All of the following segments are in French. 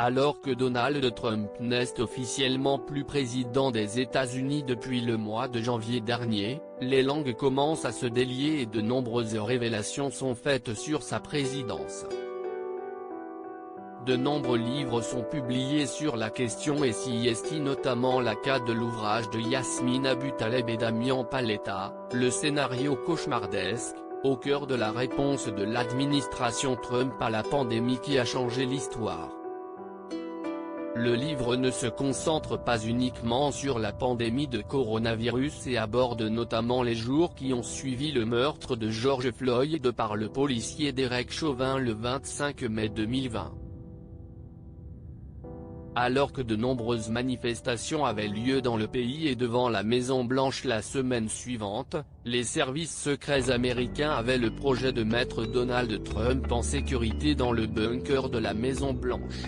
Alors que Donald Trump n'est officiellement plus président des États-Unis depuis le mois de janvier dernier, les langues commencent à se délier et de nombreuses révélations sont faites sur sa présidence. De nombreux livres sont publiés sur la question et CIST, notamment la cas de l'ouvrage de Yasmine Abutaleb et Damian Paletta, Le scénario cauchemardesque, au cœur de la réponse de l'administration Trump à la pandémie qui a changé l'histoire. Le livre ne se concentre pas uniquement sur la pandémie de coronavirus et aborde notamment les jours qui ont suivi le meurtre de George Floyd par le policier Derek Chauvin le 25 mai 2020. Alors que de nombreuses manifestations avaient lieu dans le pays et devant la Maison-Blanche la semaine suivante, les services secrets américains avaient le projet de mettre Donald Trump en sécurité dans le bunker de la Maison-Blanche.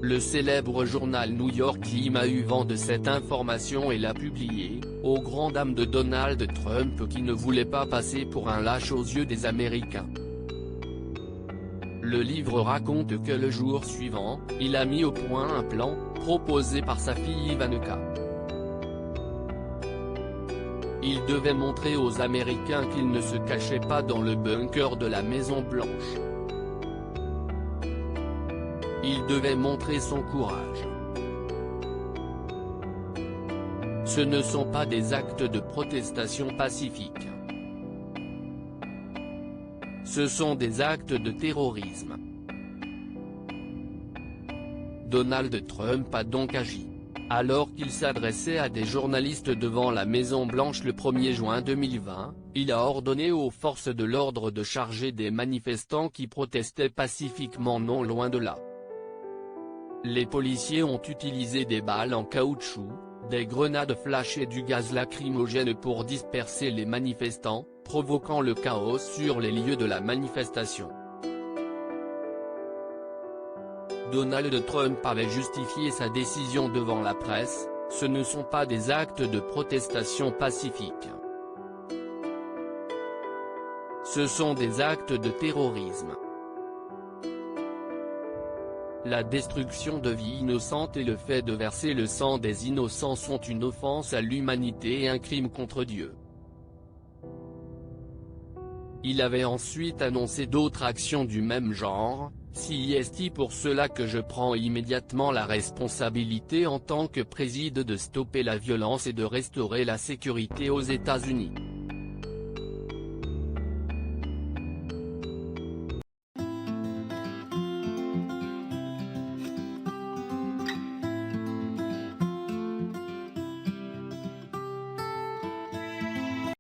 Le célèbre journal New York Times a eu vent de cette information et l'a publiée, aux grand dames de Donald Trump qui ne voulait pas passer pour un lâche aux yeux des Américains. Le livre raconte que le jour suivant, il a mis au point un plan, proposé par sa fille Ivanka. Il devait montrer aux Américains qu'il ne se cachait pas dans le bunker de la Maison-Blanche. Il devait montrer son courage. Ce ne sont pas des actes de protestation pacifique. Ce sont des actes de terrorisme. Donald Trump a donc agi. Alors qu'il s'adressait à des journalistes devant la Maison-Blanche le 1er juin 2020, il a ordonné aux forces de l'ordre de charger des manifestants qui protestaient pacifiquement non loin de là. Les policiers ont utilisé des balles en caoutchouc, des grenades flash et du gaz lacrymogène pour disperser les manifestants, provoquant le chaos sur les lieux de la manifestation. Donald Trump avait justifié sa décision devant la presse, ce ne sont pas des actes de protestation pacifique. Ce sont des actes de terrorisme. La destruction de vies innocentes et le fait de verser le sang des innocents sont une offense à l'humanité et un crime contre Dieu. Il avait ensuite annoncé d'autres actions du même genre, CIST pour cela que je prends immédiatement la responsabilité en tant que président de stopper la violence et de restaurer la sécurité aux États-Unis.